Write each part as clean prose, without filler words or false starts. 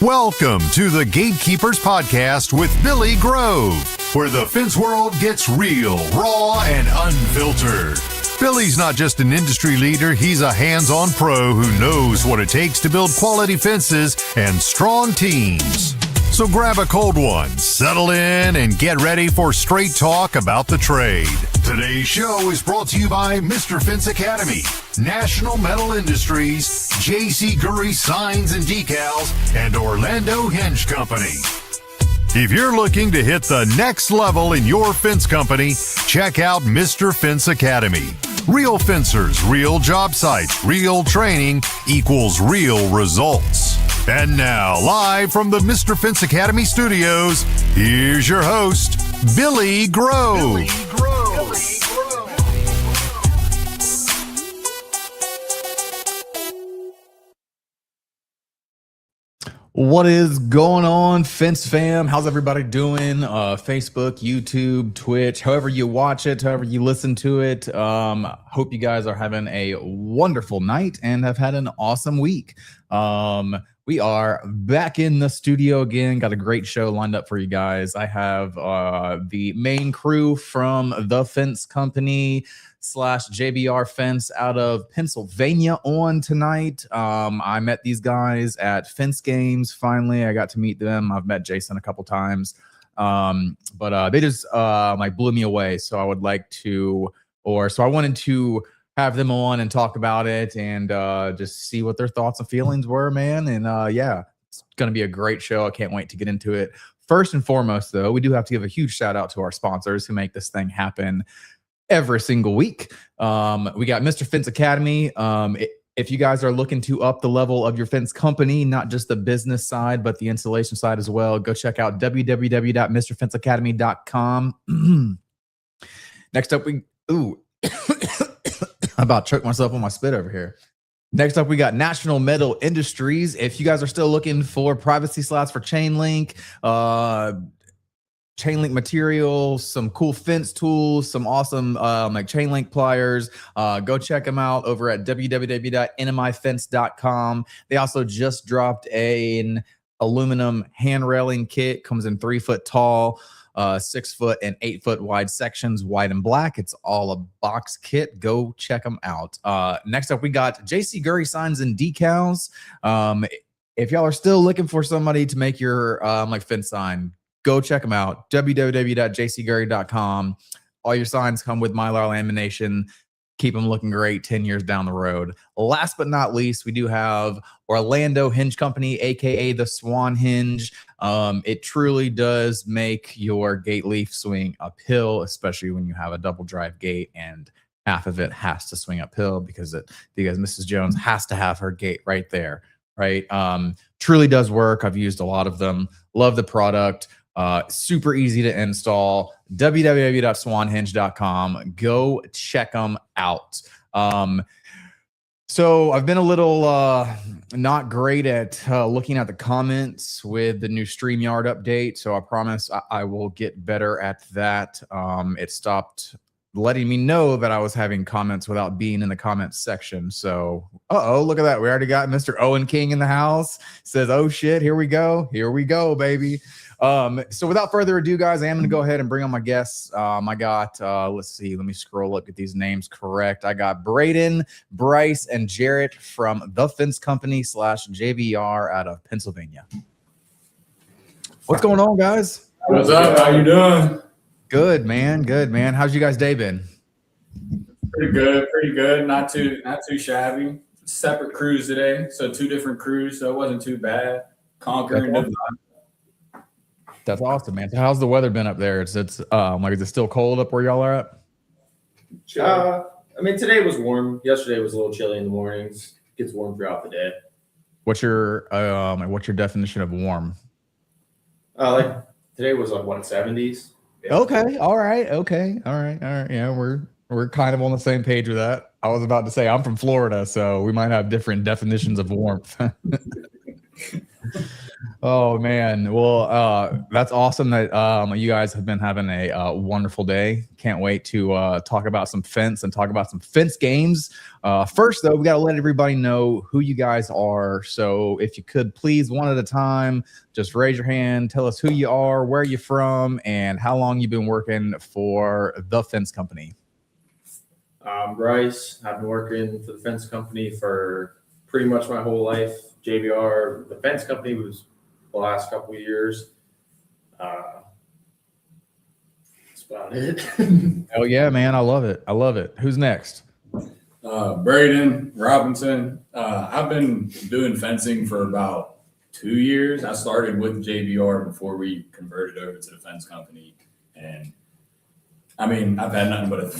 Welcome to the Gatekeepers Podcast with Billy Grove, where the fence world gets real, raw, and unfiltered. Billy's not just an industry leader, he's a hands-on pro who knows what it takes to build quality fences and strong teams. So grab a cold one, settle in, and get ready for straight talk about the trade. Today's show is brought to you by Mr. Fence Academy, National Metal Industries, J.C. Gurry Signs and Decals, and Orlando Hinge Company. If you're looking to hit the next level in your fence company, check out Mr. Fence Academy. Real fencers, real job sites, real training equals real results. And now, live from the Mr. Fence Academy studios, here's your host, Billy Grove. What is going on, Fence fam? How's everybody doing? Facebook, YouTube, Twitch, however you watch it, however you listen to it. Hope you guys are having a wonderful night and have had an awesome week. We are back in the studio again. Got a great show lined up for you guys. I have the main crew from the Fence Company / JBR Fence out of Pennsylvania on tonight. I met these guys at Fence Games. Finally, I got to meet them. I've met Jason a couple times, but they just blew me away. So I wanted to have them on and talk about it and just see what their thoughts and feelings were, man. And yeah, it's going to be a great show. I can't wait to get into it. First and foremost, though, we do have to give a huge shout out to our sponsors who make this thing happen every single week. We got Mr. Fence Academy. If you guys are looking to up the level of your fence company, not just the business side, but the installation side as well, go check out www.mrfenceacademy.com. Next up, I about choked myself on my spit over here. Next up, we got National Metal Industries. If you guys are still looking for privacy slots for chain link material, some cool fence tools, some awesome chain link pliers, go check them out over at www.nmifence.com. They also just dropped an aluminum hand railing kit. Comes in 3 foot tall, 6 foot and 8 foot wide sections, white and black. It's all a box kit. Go check them out. Next up, we got J.C. Gurry Signs and Decals. If y'all are still looking for somebody to make your fence sign, go check them out. www.jcgurry.com. All your signs come with Mylar lamination. Keep them looking great 10 years down the road. Last but not least, we do have Orlando Hinge Company, aka the Swan Hinge. It truly does make your gate leaf swing uphill, especially when you have a double drive gate and half of it has to swing uphill because Mrs. Jones has to have her gate right there, right? Truly does work. I've used a lot of them. Love the product. Super easy to install. www.swanhinge.com. Go check them out. So I've been a little not great at looking at the comments with the new StreamYard update. So I promise I will get better at that. It stopped letting me know that I was having comments without being in the comments section. So, look at that. We already got Mr. Owen King in the house. Says, oh shit, here we go. Here we go, baby. So without further ado, guys, I am going to go ahead and bring on my guests. I got, let's see, let me scroll up, get these names correct. I got Braydon, Bryce, and Jarrett from the Fence Company / JBR out of Pennsylvania. What's going on, guys? What's up? How you doing? Good, man. Good, man. How's you guys' day been? Pretty good. Not too shabby. Separate crews today, so 2 different crews, so it wasn't too bad. Conquering the That's awesome, man. So how's the weather been up there? Is it still cold up where y'all are at? Today was warm. Yesterday was a little chilly in the mornings. Gets warm throughout the day. What's your definition of warm? Today was 70s. Yeah. Okay. All right. Yeah, we're kind of on the same page with that. I was about to say I'm from Florida, so we might have different definitions of warmth. Oh man, well, that's awesome that you guys have been having a wonderful day. Can't wait to talk about some fence and talk about some fence games. First, though, we got to let everybody know who you guys are. So, if you could please, one at a time, just raise your hand, tell us who you are, where you're from, and how long you've been working for the fence company. I'm Bryce. I've been working for the fence company for pretty much my whole life. JBR, the fence company was the last couple of years. That's about it. Oh yeah, man, I love it. I love it. Who's next? Braydon Robinson. I've been doing fencing for about 2 years. I started with JBR before we converted over to the fence company, and I mean, I've had nothing but a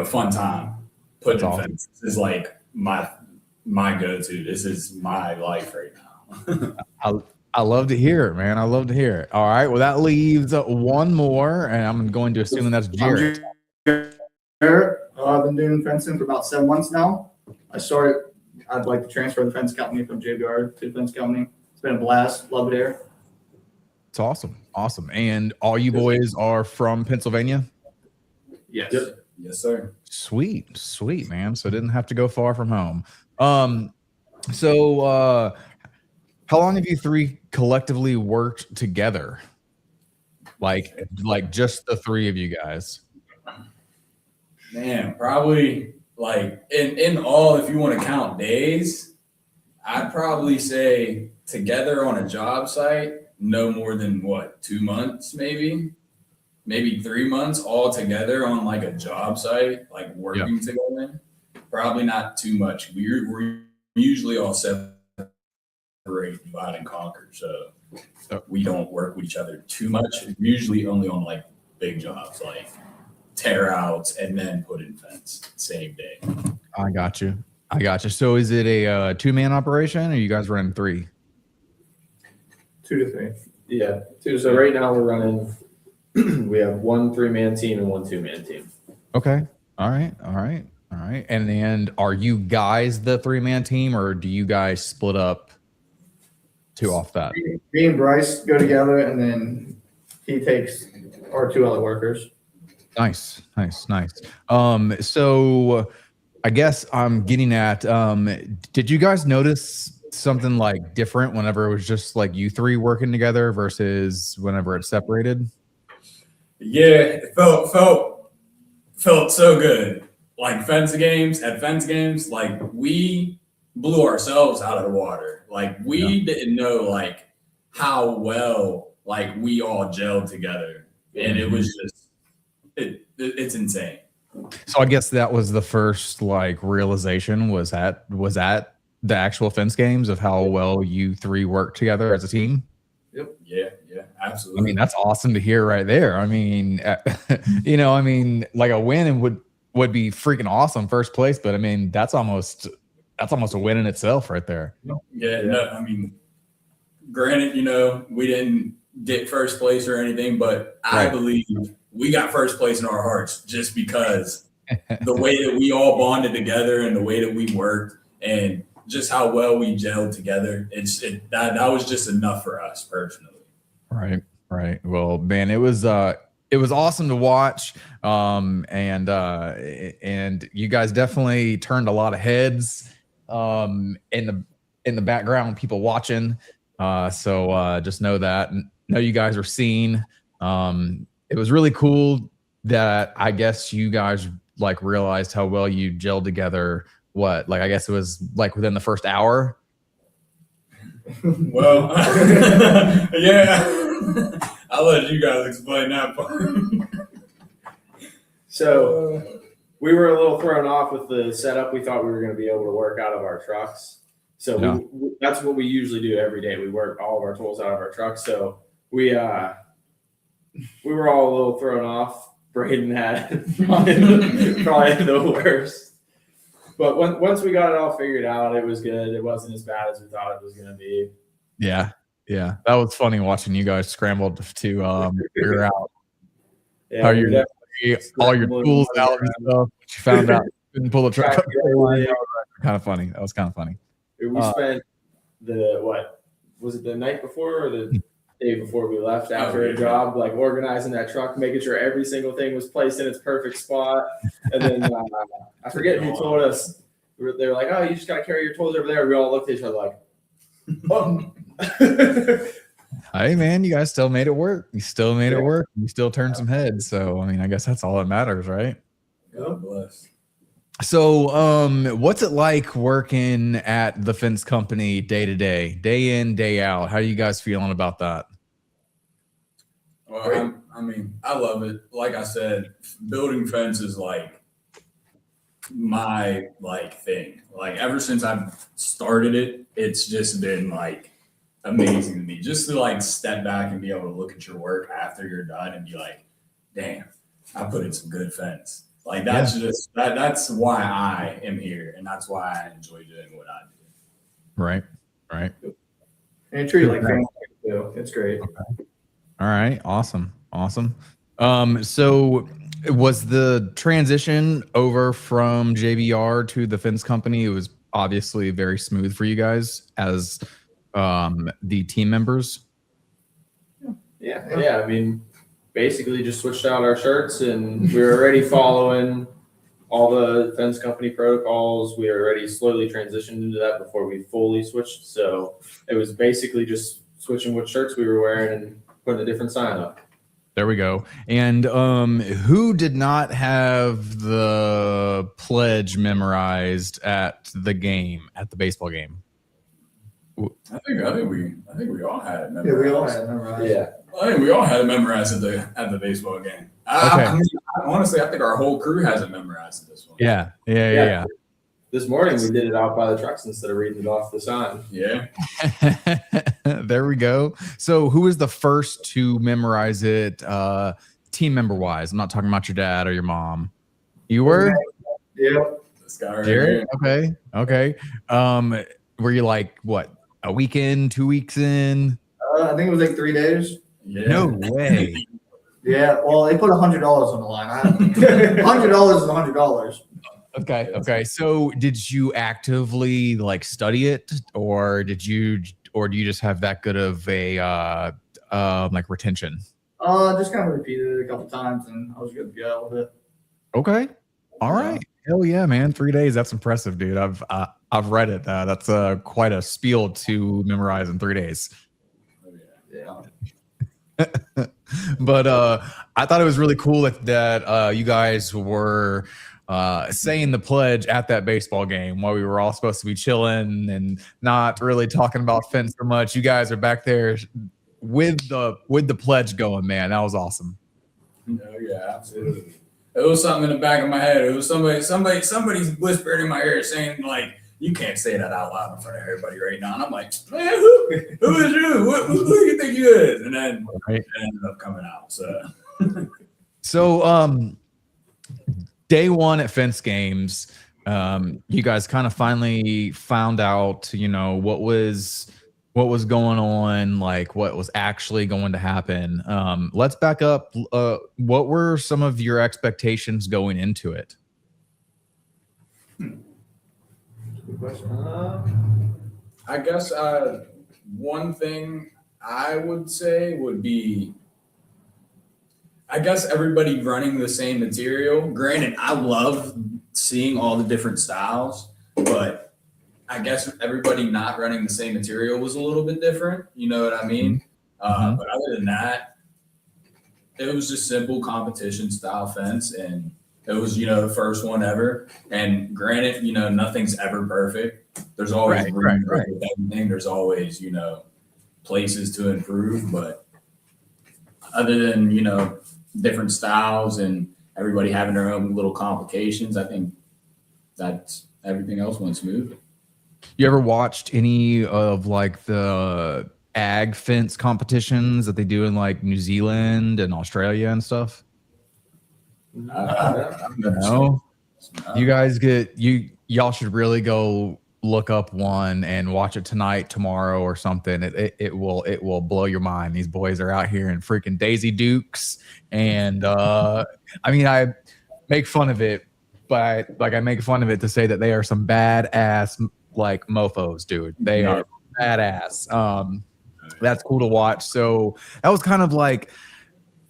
fun time putting in fences. This is like my go-to. This is my life right now. I love to hear it, man. I love to hear it. All right. Well, that leaves one more, and I'm going to assume that's Jarrett. Jarrett. I've been doing fencing for about 7 months now. I'd like to transfer the fence company from JBR to the fence company. It's been a blast. Love it here. It's awesome. Awesome. And all you boys are from Pennsylvania? Yes. Yep. Yes, sir. Sweet. Sweet, man. So didn't have to go far from home. So how long have you three collectively worked together? Like just the three of you guys? Man, probably like in all, if you want to count days, I'd probably say together on a job site, no more than 2 months, maybe 3 months all together on like a job site, like working together. Probably not too much. We're usually all separate, divide and conquer. So we don't work with each other too much. Usually only on like big jobs, like tear outs and then put in fence same day. I got you. So is it a 2-man operation, or you guys running 3? 2 to 3. Yeah, 2. So right now we're running. We have 1 3-man team and 1 2-man team. Okay. All right. And then are you guys the 3-man team, or do you guys split up 2 off that? Me and Bryce go together, and then he takes our 2 other workers. Nice. So I guess I'm getting at, did you guys notice something like different whenever it was just like you 3 working together versus whenever it's separated? Yeah, it felt so good. Like fence games, like we blew ourselves out of the water. Like we didn't know like how well like we all gelled together, and it was just it's insane. So I guess that was the first like realization was at the actual fence games of how well you 3 work together as a team. Yep. Yeah, absolutely. I mean, that's awesome to hear right there. I mean, like a win would be freaking awesome first place, but I mean, that's almost a win in itself right there. Yeah. No, I mean, granted, we didn't get first place or anything, but I believe we got first place in our hearts just because the way that we all bonded together and the way that we worked and just how well we gelled together. That was just enough for us personally. Right. Well, man, it was awesome to watch. And you guys definitely turned a lot of heads in the background, people watching. So just know that. Know you guys are seen. It was really cool that I guess you guys like realized how well you gelled together. I guess it was like within the first hour. Well, yeah, I'll let you guys explain that part. So we were a little thrown off with the setup. We thought we were going to be able to work out of our trucks. So that's what we usually do every day. We work all of our tools out of our trucks. So we were all a little thrown off. Braydon had probably the worst. But once we got it all figured out, it was good. It wasn't as bad as we thought it was going to be. Yeah. That was funny watching you guys scramble to figure out how you're all your tools out and stuff. You found out you couldn't pull the truck up. Kind of funny. That was kind of funny. We spent was it the night before or the day before we left after a job, like organizing that truck, making sure every single thing was placed in its perfect spot. And then I forget who told us. They were like, "Oh, you just got to carry your tools over there." We all looked at each other like, "Oh." Hey man, you guys still made it work. You still made it work. You still turned some heads. So I mean, I guess that's all that matters, right? God bless. So what's it like working at the fence company day to day, day in, day out? How are you guys feeling about that? Well, I mean, I love it. Like I said, building fence is like my thing. Like ever since I've started it, it's just been like amazing to me. Just to like step back and be able to look at your work after you're done and be like, damn, I put in some good fence. Like that's just that's why I am here, and that's why I enjoy doing what I do. Right. And you treat it like family too. It's great. Okay. All right. Awesome. So was the transition over from JBR to the fence company? It was obviously very smooth for you guys as the team members. Yeah. I mean, basically just switched out our shirts and we were already following all the fence company protocols. We already slowly transitioned into that before we fully switched. So it was basically just switching what shirts we were wearing and putting a different sign up. There we go. And who did not have the pledge memorized at the baseball game? I think we all had it memorized. Yeah, we all had it memorized. Yeah. I think we all had it memorized at the baseball game. I mean, honestly, I think our whole crew has it memorized at this one. Yeah. This morning we did it out by the trucks instead of reading it off the sign. Yeah. There we go. So who was the first to memorize it team member wise? I'm not talking about your dad or your mom. You were? Yeah. This guy right Jarrett? here. Okay. Were you like what, a week in, 2 weeks in? I think it was like 3 days. Yeah. No way. Yeah. Well, they put $100 on the line. $100 is $100. Okay. So did you actively like study it, or do you just have that good of a like retention? Just kind of repeated it a couple times and I was good to go with it. Okay. All right. Hell yeah, man. 3 days. That's impressive, dude. I've read it. That's quite a spiel to memorize in 3 days. Yeah. But I thought it was really cool that you guys were saying the pledge at that baseball game while we were all supposed to be chilling and not really talking about fence so much. You guys are back there with the pledge going, man. That was awesome. Oh, yeah, absolutely. It was something in the back of my head. It was somebody whispered in my ear saying, like, you can't say that out loud in front of everybody right now. And I'm like, man, who is you? Who do you think you is? And then it ended up coming out. So day one at Fence Games, you guys kind of finally found out, what was going on, like what was actually going to happen. Let's back up. What were some of your expectations going into it? Good question. I guess one thing I would say would be, I guess everybody running the same material. Granted, I love seeing all the different styles, but I guess everybody not running the same material was a little bit different. You know what I mean? But other than that, it was just simple competition style fence, and it was, the first one ever. And granted, nothing's ever perfect. There's always room for everything. There's always, places to improve. But other than, different styles and everybody having their own little complications, I think that's everything else went smooth. You ever watched any of like the ag fence competitions that they do in like New Zealand and Australia and stuff? No. You guys y'all should really go look up one and watch it tonight, tomorrow, or something. It will blow your mind. These boys are out here in freaking Daisy Dukes, and I mean, I make fun of it, but I make fun of it to say that they are some badass like mofos, dude. They are badass. That's cool to watch. So that was kind of like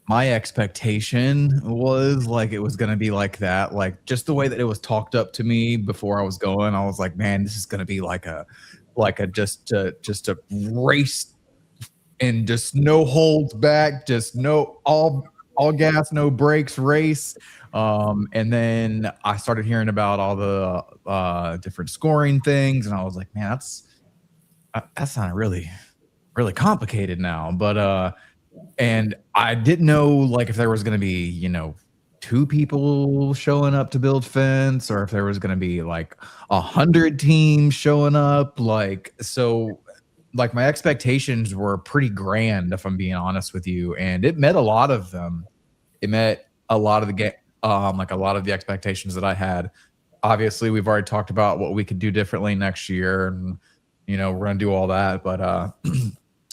my expectation was like it was going to be like that, like just the way that it was talked up to me before I was going. I was like, man, this is going to be like a just a race and just no holds back, just no all gas, no brakes race. And then I started hearing about all the different scoring things, and I was like, man, that's not really complicated now. But and I didn't know like if there was going to be, you know, 2 people showing up to build fence, or if there was going to be like 100 teams showing up. Like, so like my expectations were pretty grand, if I'm being honest with you. And it met a lot of them. It met a lot of the like a lot of the expectations that I had. Obviously, we've already talked about what we could do differently next year, and you know, we're gonna do all that. But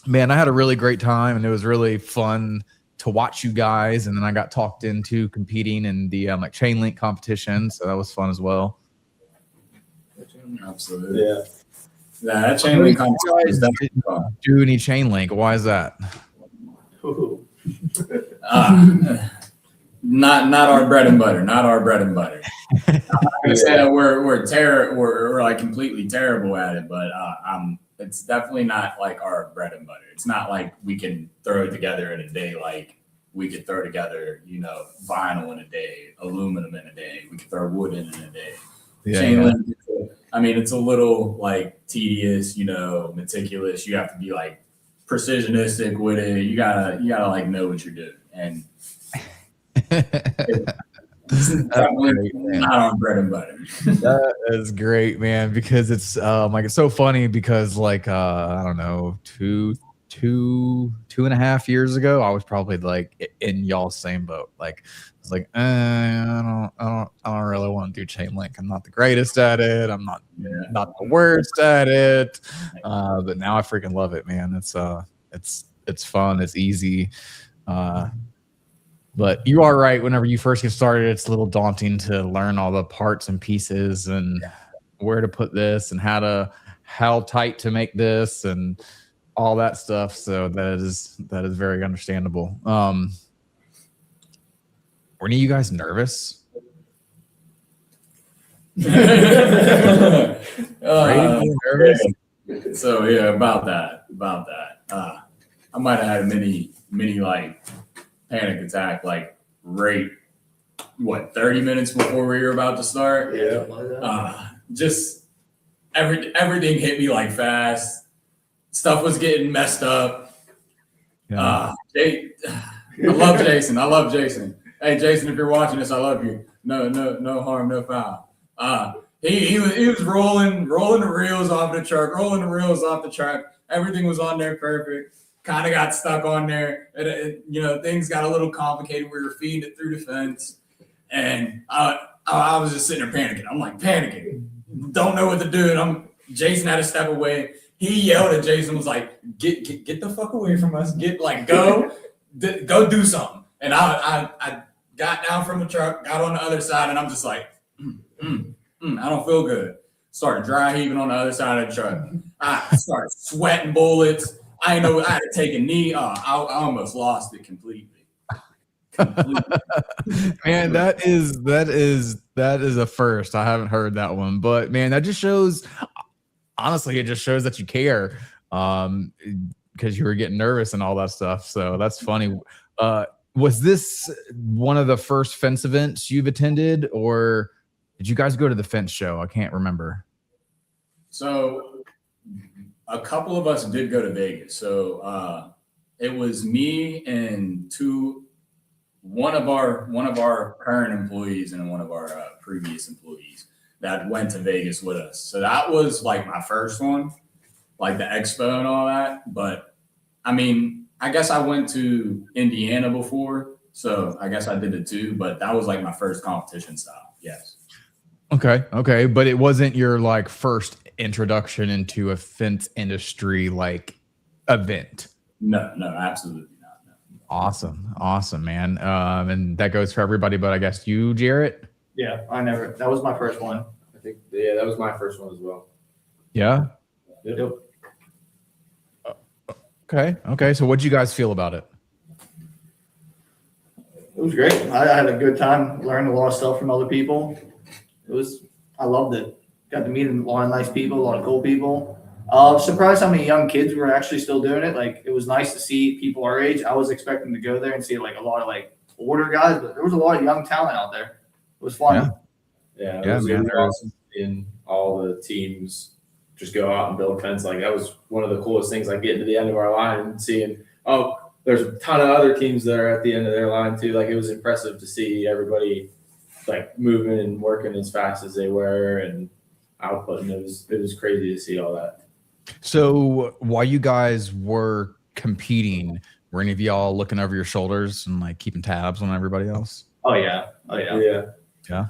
man, I had a really great time, and it was really fun to watch you guys. And then I got talked into competing in the like chain link competition, so that was fun as well. Absolutely. Yeah. That chain link competition is definitely fun. Do any chain link? Why is that? Not our bread and butter. Not our bread and butter. I'm not gonna say that we're like completely terrible at it, but it's definitely not like our bread and butter. It's not like we can throw it together in a day. Like we could throw together, you know, vinyl in a day, aluminum in a day. We could throw wood in a day. Chain link, I mean, it's a little like tedious, you know, meticulous. You have to be like precisionistic with it. You gotta like know what you're doing. And not on bread and butter. That is great, man, because it's like it's so funny because like I don't know, two and a half years ago, I was probably like in y'all's same boat. Like it's like I don't really want to do chain link. I'm not the greatest at it. I'm not the worst at it. But now I freaking love it, man. It's fun. It's easy. But you are right. Whenever you first get started, it's a little daunting to learn all the parts and pieces and where to put this and how tight to make this and all that stuff. So that is very understandable. Were any of you guys nervous? Nervous? So yeah, about that. I might have had a mini like panic attack, like right 30 minutes before we were about to start. Just everything hit me like fast. Stuff was getting messed up. I love Jason. Hey Jason, if you're watching this, I love you. No harm, no foul. He was rolling the reels off the truck. Everything was on there perfect. Kind of got stuck on there. You know, things got a little complicated. We were feeding it through the fence, and I was just sitting there panicking. I'm like panicking, don't know what to do. Jason had to step away. He yelled at Jason, was like, "Get the fuck away from us! Go do something." And I got down from the truck, got on the other side, and I'm just like, I don't feel good. Started dry heaving on the other side of the truck. I started sweating bullets. I know I had to take a knee. I almost lost it completely. Man, that is a first. I haven't heard that one, but man, that just shows. Honestly, it just shows that you care, because you were getting nervous and all that stuff. So that's funny. Was this one of the first fence events you've attended, or did you guys go to the fence show? I can't remember. So a couple of us did go to Vegas. So it was me and one of our current employees and one of our previous employees that went to Vegas with us. So that was like my first one, like the expo and all that. But I mean, I guess I went to Indiana before, so I guess I did it too. But that was like my first competition style. Yes. Okay. But it wasn't your like first introduction into a fence industry like event. No, absolutely not. No. Awesome, man. And that goes for everybody, but I guess you, Jarrett. Yeah, that was my first one. I think that was my first one as well. Yeah. Yep. Okay. So what'd you guys feel about it? It was great. I had a good time, learned a lot of stuff from other people. I loved it. Got to meet a lot of nice people, a lot of cool people. Surprised how many young kids were actually still doing it. Like, it was nice to see people our age. I was expecting to go there and see like a lot of like older guys, but there was a lot of young talent out there. It was fun. Yeah, it was awesome seeing all the teams just go out and build fence. Like, that was one of the coolest things, like getting to the end of our line and seeing, there's a ton of other teams that are at the end of their line too. Like, it was impressive to see everybody like moving and working as fast as they were and outputting. It was crazy to see all that. So while you guys were competing, were any of y'all looking over your shoulders and like keeping tabs on everybody else? Oh yeah. Yeah.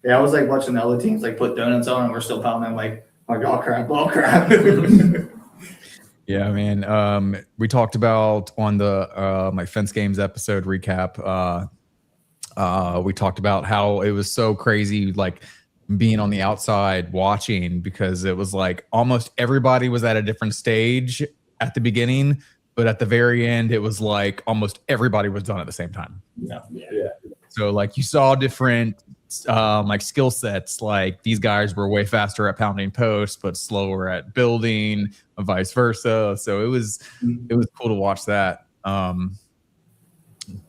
Yeah, I was like watching the other teams like put donuts on and we're still pounding like all crap. Yeah, man. We talked about on the my Fence Games episode recap. We talked about how it was so crazy, like being on the outside watching, because it was like almost everybody was at a different stage at the beginning, but at the very end, it was like almost everybody was done at the same time. Yeah. So like you saw different like skill sets. Like these guys were way faster at pounding posts, but slower at building, and vice versa. So it was cool to watch that.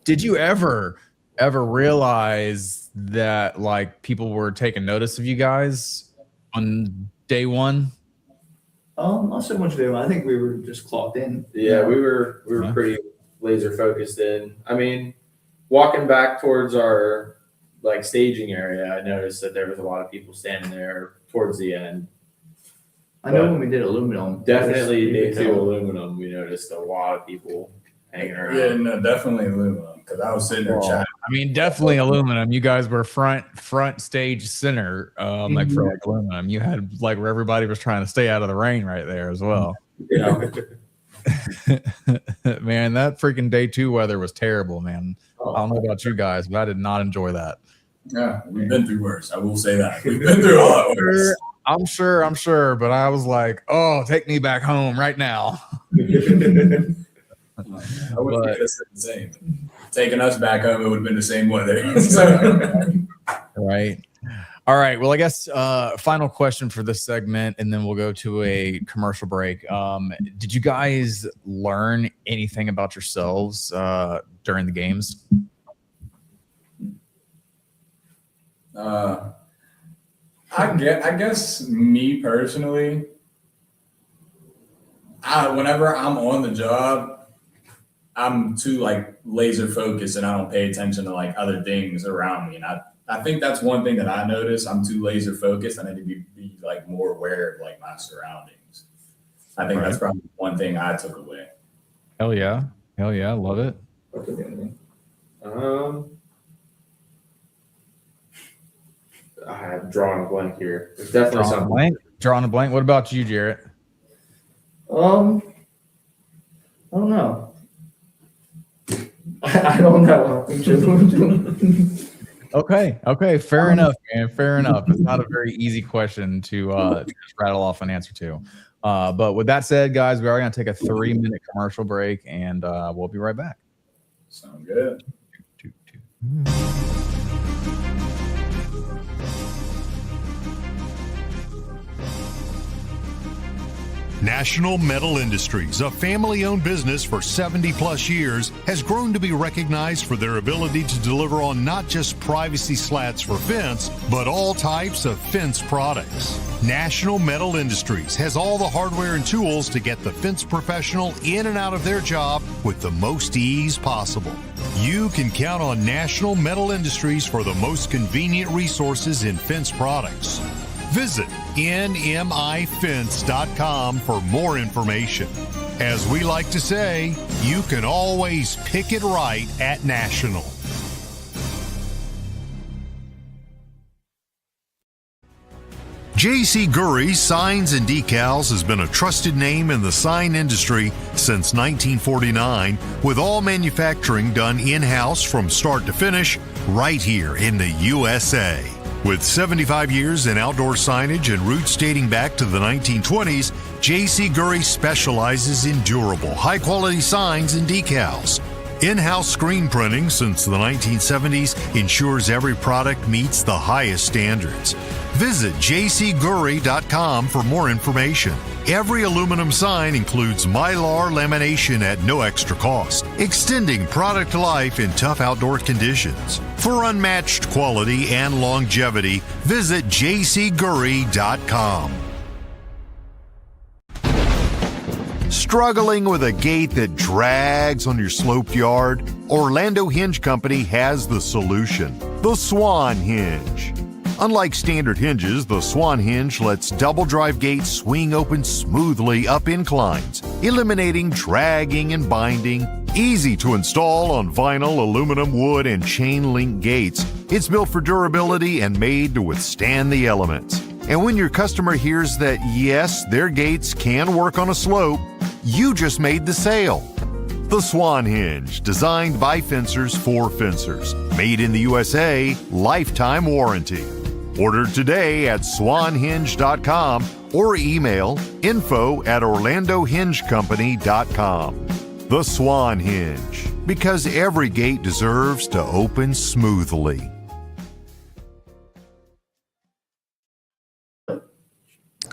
Did you ever realize that like people were taking notice of you guys on day one? Not so much day one. I think we were just clocked in. Yeah, we were pretty laser focused in. I mean, walking back towards our like staging area, I noticed that there was a lot of people standing there towards the end. I know when we did aluminum. Definitely day 2 aluminum, we noticed a lot of people hanging around. Yeah, no, definitely aluminum, because I was sitting there chatting. I mean, definitely aluminum. You guys were front stage center, like for like aluminum. You had like where everybody was trying to stay out of the rain right there as well. Yeah. Man, that freaking day 2 weather was terrible, man. I don't know about you guys, but I did not enjoy that. Yeah, we've been through worse. I will say that. We've been through a lot worse. I'm sure, but I was like, oh, take me back home right now. I wouldn't have said the same. Taking us back home, it would have been the same weather. So. Right. All right. Well, I guess final question for this segment, and then we'll go to a commercial break. Did you guys learn anything about yourselves during the games? I guess me personally, whenever I'm on the job, I'm too like laser focused and I don't pay attention to like other things around me. And I think that's one thing that I notice. I'm too laser focused. I need to be like more aware of like my surroundings. I think that's probably one thing I took away. Hell yeah. Love it. I'm drawing a blank here. There's definitely something. Drawing a blank. What about you, Jarrett? I don't know. I don't know. Okay. Fair enough, man. Fair enough. It's not a very easy question to just rattle off an answer to. But with that said, guys, we are going to take a 3-minute commercial break, and we'll be right back. Sound good. National Metal Industries, a family-owned business for 70-plus years, has grown to be recognized for their ability to deliver on not just privacy slats for fence, but all types of fence products. National Metal Industries has all the hardware and tools to get the fence professional in and out of their job with the most ease possible. You can count on National Metal Industries for the most convenient resources in fence products. Visit nmifence.com for more information. As we like to say, you can always pick it right at National. J.C. Gurry Signs and Decals has been a trusted name in the sign industry since 1949, with all manufacturing done in-house from start to finish right here in the USA. With 75 years in outdoor signage and roots dating back to the 1920s, J.C. Gurry specializes in durable, high-quality signs and decals. In-house screen printing since the 1970s ensures every product meets the highest standards. Visit jcgurry.com for more information. Every aluminum sign includes Mylar lamination at no extra cost, extending product life in tough outdoor conditions. For unmatched quality and longevity, visit jcgurry.com. Struggling with a gate that drags on your sloped yard? Orlando Hinge Company has the solution, the Swan Hinge. Unlike standard hinges, the Swan Hinge lets double drive gates swing open smoothly up inclines, eliminating dragging and binding. Easy to install on vinyl, aluminum, wood, and chain link gates. It's built for durability and made to withstand the elements. And when your customer hears that, yes, their gates can work on a slope, you just made the sale. The Swan Hinge, designed by fencers for fencers. Made in the USA, lifetime warranty. Order today at swanhinge.com or email info@orlandohingecompany.com. The Swan Hinge, because every gate deserves to open smoothly.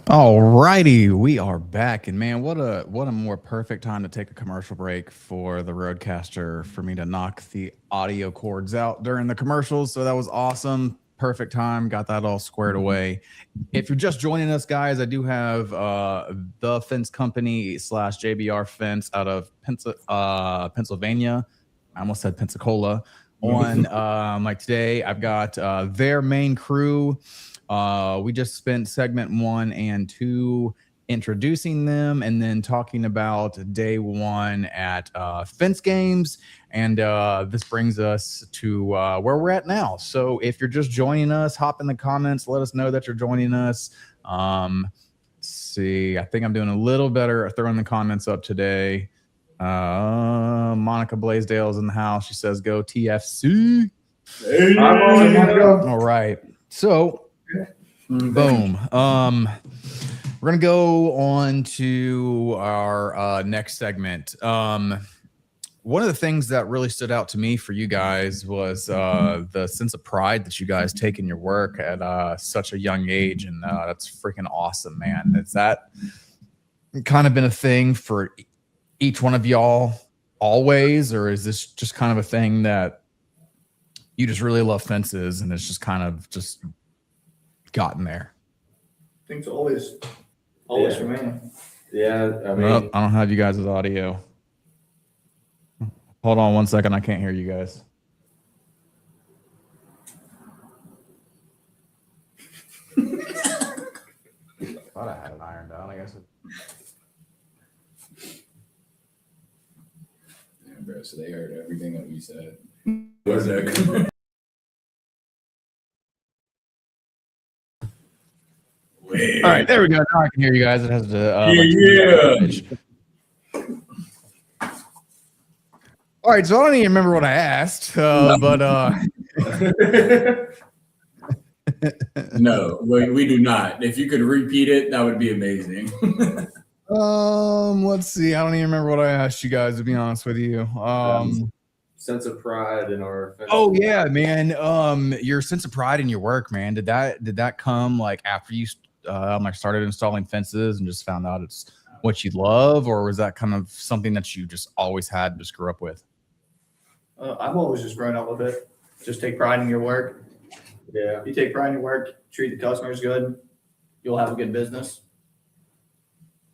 All righty, we are back, and man, what a more perfect time to take a commercial break for the Roadcaster for me to knock the audio cords out during the commercials. So that was awesome. Perfect time. Got that all squared away. If you're just joining us, guys, I do have the Fence Company / JBR Fence out of Pennsylvania. I almost said Pensacola. On like today, I've got their main crew. We just spent segment 1 and 2 introducing them and then talking about day 1 at Fence Games. And this brings us to where we're at now. So if you're just joining us, hop in the comments. Let us know that you're joining us. Let's see. I think I'm doing a little better at throwing the comments up today. Monica Blaisdell's in the house. She says, go TFC. Hey. All right. So, boom. We're going to go on to our next segment. One of the things that really stood out to me for you guys was the sense of pride that you guys take in your work at such a young age. And that's freaking awesome, man. Has that kind of been a thing for each one of y'all always? Or is this just kind of a thing that you just really love fences and it's just kind of just gotten there? I think it's always for me. Yeah, I mean, Well, I don't have you guys' audio. Hold on 1 second. I can't hear you guys. Thought I had it ironed out. I guess. Yeah, bro, so they heard everything that we said. Was that? All right, there we go. Now I can hear you guys. It has to. All right, so I don't even remember what I asked, but No, we do not. If you could repeat it, that would be amazing. let's see. I don't even remember what I asked you guys, to be honest with you. sense of pride in our. Oh yeah, man. Your sense of pride in your work, man. Did that come like after you like started installing fences and just found out it's what you love, or was that kind of something that you just always had and just grew up with? I've always just grown up with it. Just take pride in your work. Yeah. If you take pride in your work, treat the customers good, you'll have a good business.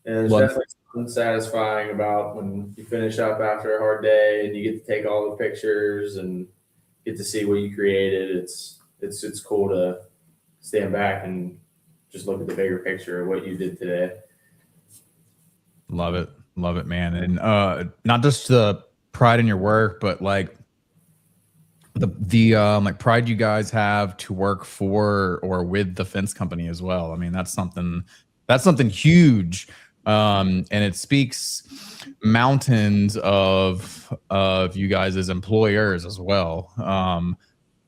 And there's definitely something satisfying about when you finish up after a hard day and you get to take all the pictures and get to see what you created. It's cool to stand back and just look at the bigger picture of what you did today. Love it, man. And not just the pride in your work, but like the like pride you guys have to work for or with the fence company as well. I mean, that's something huge. And it speaks mountains of you guys as employers as well.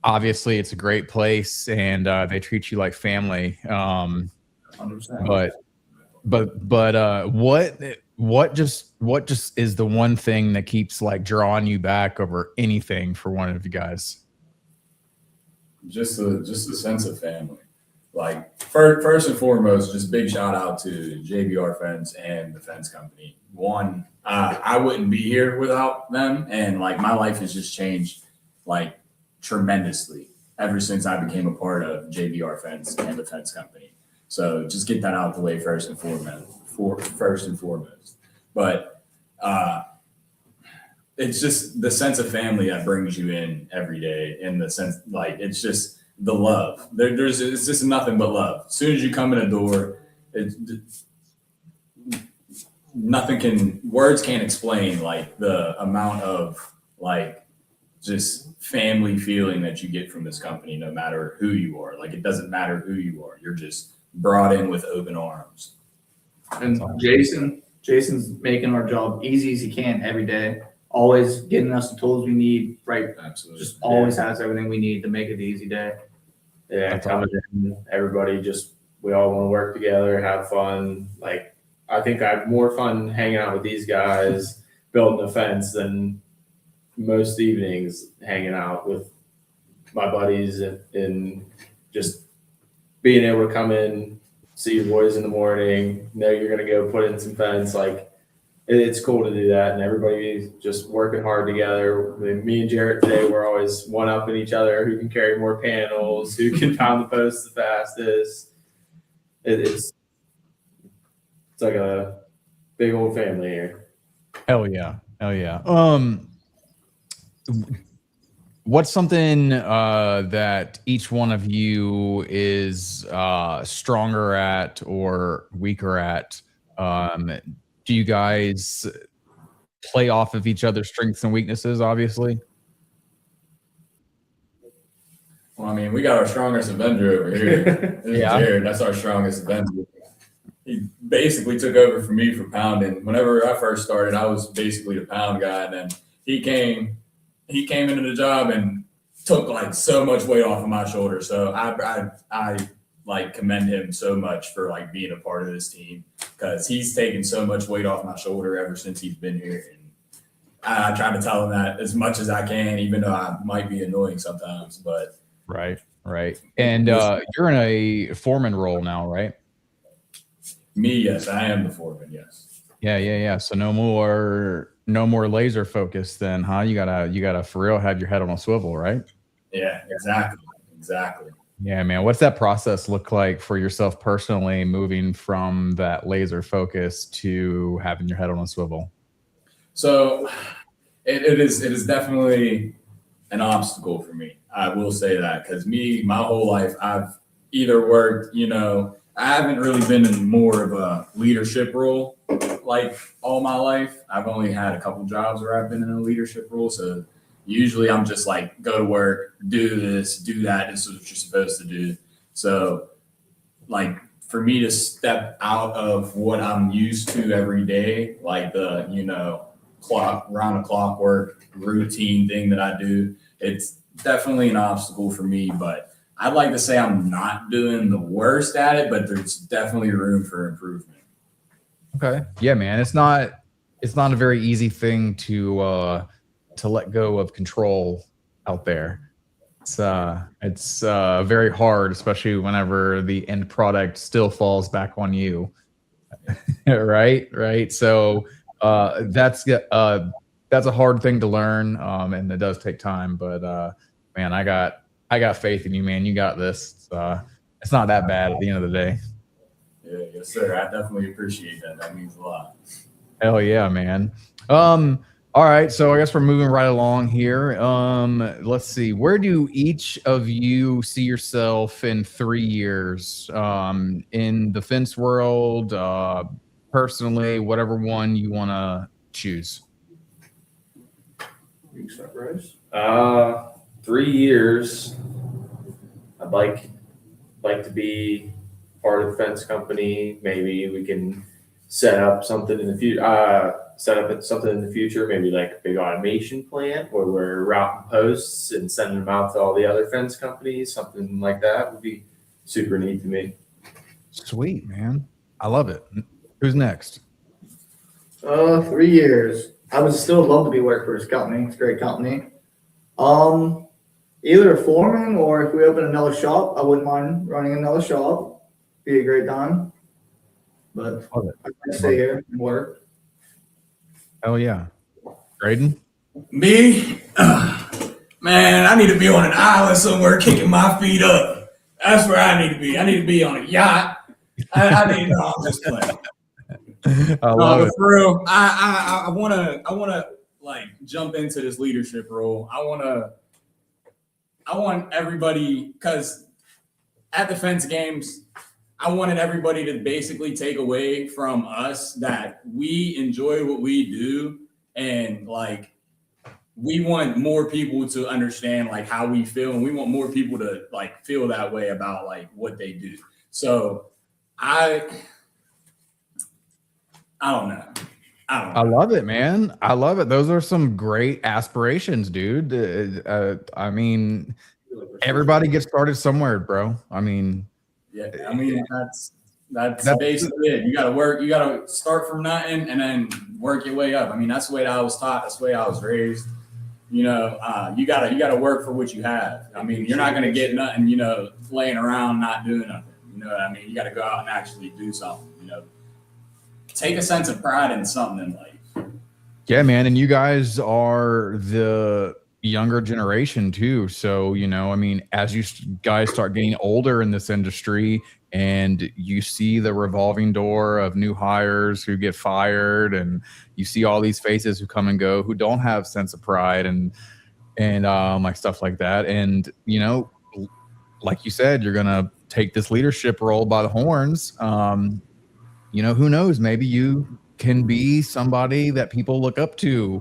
obviously it's a great place and they treat you like family. 100%. But what just is the one thing that keeps like drawing you back over anything for one of you guys? Just a sense of family. Like first and foremost, just big shout out to JBR Fence and the fence company. One, I wouldn't be here without them, and like my life has just changed like tremendously ever since I became a part of JBR Fence and the fence company. So just get that out of the way first and foremost. But it's just the sense of family that brings you in every day, in the sense like it's just the love. It's just nothing but love. As soon as you come in a door, words can't explain like the amount of like just family feeling that you get from this company, no matter who you are. Like it doesn't matter who you are. You're just brought in with open arms. And Jason's making our job easy as he can every day. Always getting us the tools we need, right? Absolutely. Just always has everything we need to make it the easy day. Yeah, That's coming in, everybody we all want to work together, have fun. Like, I think I have more fun hanging out with these guys, building a fence than most evenings hanging out with my buddies and just being able to come in, see your boys in the morning, know you're going to go put in some fence. Like, it's cool to do that, and everybody's just working hard together. I mean, me and Jarrett today, we're always one-upping each other, who can carry more panels, who can pound the posts the fastest. It's like a big old family here. Hell yeah. What's something that each one of you is stronger at or weaker at? Do you guys play off of each other's strengths and weaknesses, obviously? Well, I mean, we got our strongest Avenger over here. Yeah. Jared, that's our strongest Avenger. He basically took over for me for pounding. Whenever I first started, I was basically the pound guy. And then he came into the job and took like so much weight off of my shoulders. So I like commend him so much for like being a part of this team, because he's taken so much weight off my shoulder ever since he's been here. And I try to tell him that as much as I can, even though I might be annoying sometimes. But Right. And you're in a foreman role now, right? me, yes, I am the foreman. Yes. Yeah. So no more laser focus then, huh? You gotta for real have your head on a swivel, right? Yeah, exactly. Yeah, man. What's that process look like for yourself personally, moving from that laser focus to having your head on a swivel? So it is definitely an obstacle for me. I will say that, because my whole life, I've either worked, I haven't really been in more of a leadership role like all my life. I've only had a couple jobs where I've been in a leadership role. So usually I'm just like, go to work, do this, do that. This is what you're supposed to do. So like for me to step out of what I'm used to every day, like the, round the clock work routine thing that I do, it's definitely an obstacle for me. But I'd like to say I'm not doing the worst at it, but there's definitely room for improvement. Okay. Yeah, man. It's not a very easy thing to let go of control out there. It's very hard, especially whenever the end product still falls back on you. Right. So that's a hard thing to learn, and it does take time. But man, I got faith in you, man. You got this. It's not that bad at the end of the day. Yeah, yes, sir. I definitely appreciate that. That means a lot. Hell yeah, man. All right, so I guess we're moving right along here. Let's see. Where do each of you see yourself in 3 years? In the fence world, personally, whatever one you want to choose. You can start, Bryce. 3 years. I'd like to be part of the fence company. Maybe we can set up something in the future, maybe like a big automation plant where we're routing posts and sending them out to all the other fence companies. Something like that would be super neat to me. Sweet, man. I love it. Who's next? 3 years. I would still love to be working for this company. It's a great company. Either a foreman or if we open another shop, I wouldn't mind running another shop. Be a great time. But I can stay here and work. Hell yeah. Braydon? Me? Man, I need to be on an island somewhere kicking my feet up. That's where I need to be. I need to be on a yacht. I'm just playing. I love it. For real, I wanna like jump into this leadership role. I want everybody, because at the fence games, I wanted everybody to basically take away from us that we enjoy what we do, and like we want more people to understand like how we feel, and we want more people to like feel that way about like what they do. So I don't know. I love it, man. I love it. Those are some great aspirations, dude. I mean, everybody gets started somewhere, bro. I mean, yeah. I mean, that's basically it. You got to work. You got to start from nothing and then work your way up. I mean, that's the way I was taught. That's the way I was raised. You know, you gotta work for what you have. I mean, you're not gonna get nothing, you know, laying around not doing nothing. You know what I mean? You got to go out and actually do something. You know, take a sense of pride in something in life. Yeah, man. And you guys are the younger generation too. So, you know, I mean, as you guys start getting older in this industry and you see the revolving door of new hires who get fired, and you see all these faces who come and go who don't have sense of pride and like stuff like that. And, you know, like you said, you're going to take this leadership role by the horns. You know, who knows? Maybe you can be somebody that people look up to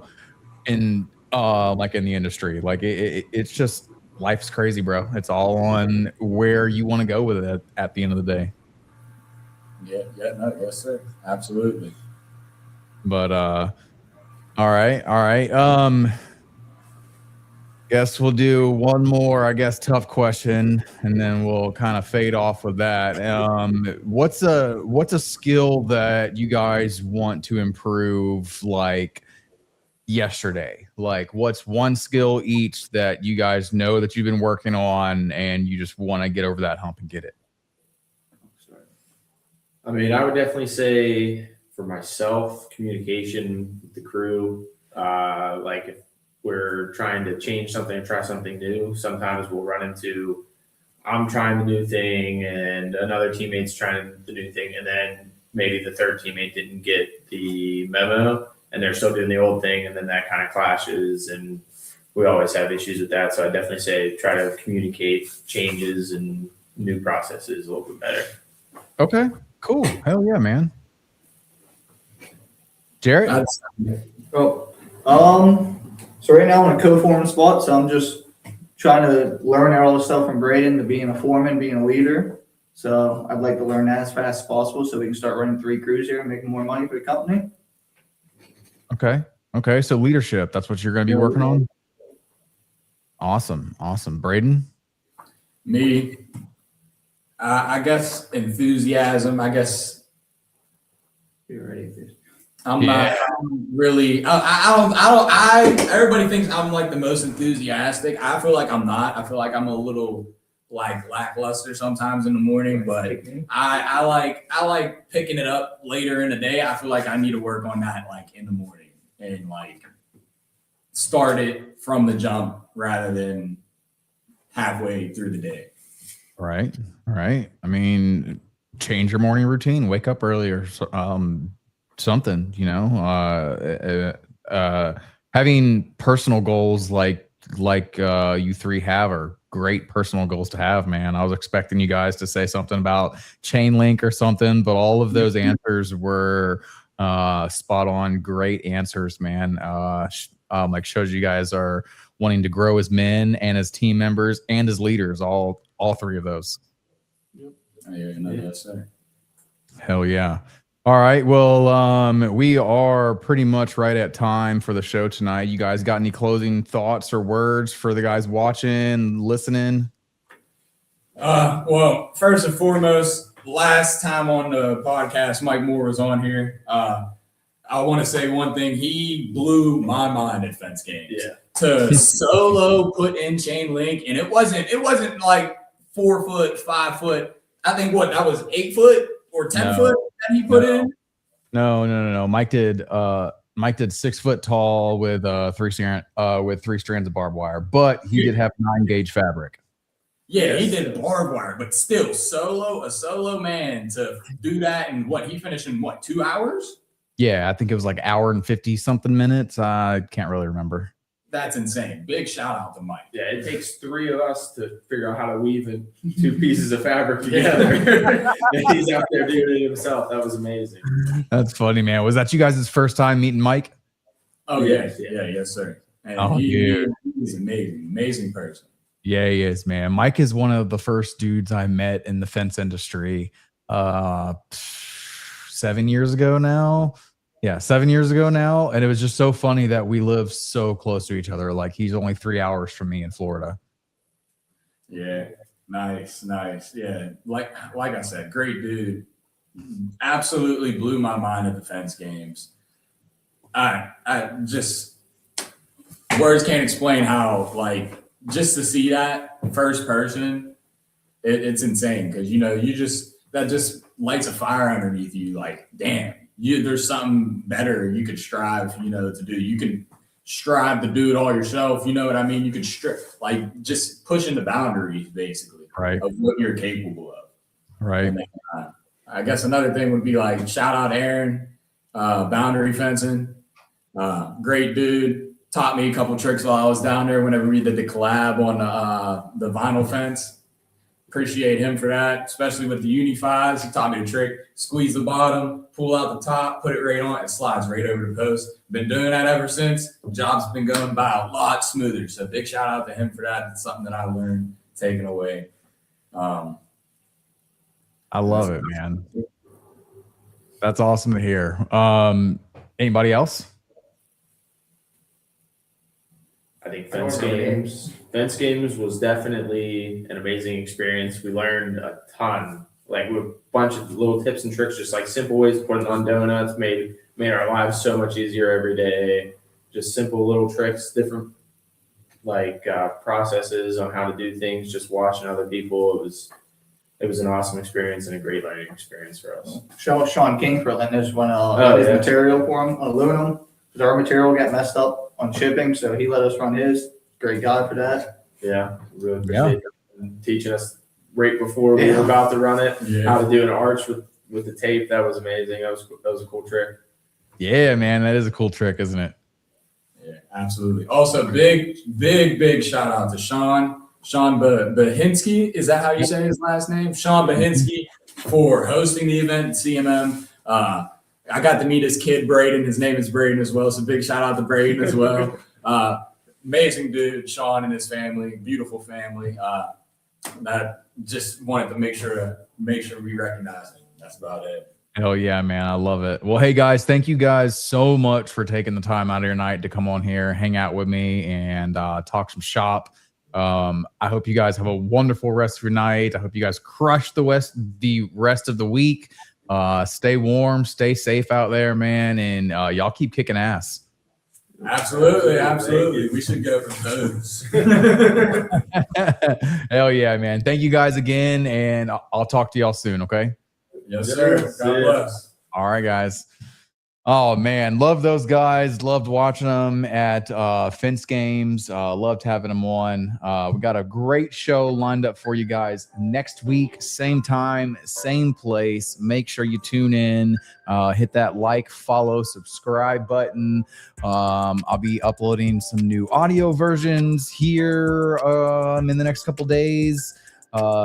in like in the industry. Like it's just, life's crazy, bro. It's all on where you want to go with it at the end of the day. Yeah, yes, sir. Absolutely. But all right. Guess we'll do one more, I guess, tough question, and then we'll kind of fade off with that. What's a skill that you guys want to improve, like yesterday? Like, what's one skill each that you guys know that you've been working on and you just want to get over that hump and get it? I mean, I would definitely say for myself, communication with the crew. Like if we're trying to change something or try something new, sometimes we'll run into, I'm trying the new thing and another teammate's trying the new thing, and then maybe the third teammate didn't get the memo and they're still doing the old thing, and then that kind of clashes, and we always have issues with that. So I definitely say try to communicate changes and new processes a little bit better. Okay, cool. Hell yeah, man. Jarrett? So right now I'm in a co-foreman spot, so I'm just trying to learn all the stuff from Braydon to being a foreman, being a leader. So I'd like to learn that as fast as possible so we can start running 3 crews here and making more money for the company. Okay. So leadership, that's what you're going to be working on? Awesome. Braydon? Me, I guess enthusiasm. I guess You're ready. not really. Everybody thinks I'm like the most enthusiastic. I feel like I'm not. I feel like I'm a little like lackluster sometimes in the morning, but I like picking it up later in the day. I feel like I need to work on that like in the morning and like start it from the jump rather than halfway through the day. Right. I mean, change your morning routine, wake up earlier. Something, you know, having personal goals like you three have are great personal goals to have, man. I was expecting you guys to say something about chain link or something, but all of those answers were spot on. Great answers, man. Like shows you guys are wanting to grow as men and as team members and as leaders, all 3 of those. Yes, sir. Hell yeah. All right. Well, we are pretty much right at time for the show tonight. You guys got any closing thoughts or words for the guys watching, listening? Well, first and foremost, last time on the podcast, Mike Moore was on here. I want to say one thing. He blew my mind at fence games. Yeah. To solo put in chain link, and it wasn't like 4 foot, 5 foot. I think that was 8 foot or 10 foot that he put in. No. Mike did 6 foot tall with three strands of barbed wire, but he did have 9-gauge fabric. Yeah, he did barbed wire, but still a solo man to do that. And he finished in 2 hours? Yeah, I think it was like hour and 50 something minutes. I can't really remember. That's insane. Big shout out to Mike. Yeah, it takes 3 of us to figure out how to weave 2 pieces of fabric together. And he's out there doing it himself. That was amazing. That's funny, man. Was that you guys' first time meeting Mike? Oh, yes, sir. And he's amazing, amazing person. Yeah, he is, man. Mike is one of the first dudes I met in the fence industry 7 years ago now. Yeah, 7 years ago now. And it was just so funny that we live so close to each other. Like, he's only 3 hours from me in Florida. Yeah, nice. Yeah, like I said, great dude. Absolutely blew my mind at the fence games. I just, words can't explain how, like, just to see that first person, it's insane. Because, that just lights a fire underneath you. Like, damn. There's something better you could strive, to do. You can strive to do it all yourself. You know what I mean? You could just pushing the boundaries, basically, right, of what you're capable of. Right. And then, I guess another thing would be like, shout out Aaron, boundary fencing. Great dude. Taught me a couple tricks while I was down there whenever we did the collab on the vinyl fence. Appreciate him for that, especially with the Uni-5s. He taught me a trick: squeeze the bottom, pull out the top, put it right on, it slides right over the post. Been doing that ever since. Job's been going by a lot smoother. So big shout out to him for that. It's something that I learned, taken away. I love it, man. That's awesome to hear. Anybody else? I think fence games was definitely an amazing experience. We learned a ton, like with a bunch of little tips and tricks, just like simple ways to put it on donuts, made our lives so much easier every day. Just simple little tricks, different processes on how to do things, just watching other people. It was an awesome experience and a great learning experience for us. Shout out Sean King for letting us run his material for him on aluminum, because our material got messed up on shipping, so he let us run his. Great guy for that. Yeah, really appreciate him teaching us right before we were about to run it, how to do an arch with the tape. That was amazing. That was a cool trick. Yeah, man, that is a cool trick, isn't it? Yeah, absolutely. Also, big shout out to Sean Bahinsky. Is that how you say his last name? Sean Bahinsky, for hosting the event at CMM. I got to meet his kid, Braydon. His name is Braydon as well. So big shout out to Braydon as well. Amazing dude, Sean and his family, beautiful family. That just wanted to make sure we recognize him. That's about it. Hell yeah, man. I love it. Well, hey guys, thank you guys so much for taking the time out of your night to come on here, hang out with me, and talk some shop. I hope you guys have a wonderful rest of your night. I hope you guys crush the rest of the week. Stay warm, stay safe out there, man, and y'all keep kicking ass. Absolutely. We should go for those. Hell yeah, man. Thank you guys again, and I'll talk to y'all soon, okay? Yes, sir. God bless. All right, guys. Oh, man. Love those guys. Loved watching them at fence games. Loved having them on. We got a great show lined up for you guys next week. Same time, same place. Make sure you tune in. Hit that like, follow, subscribe button. I'll be uploading some new audio versions here in the next couple days.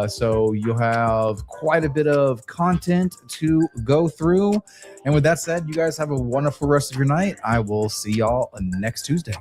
So you'll have quite a bit of content to go through. And with that said, you guys have a wonderful rest of your night. I will see y'all next Tuesday.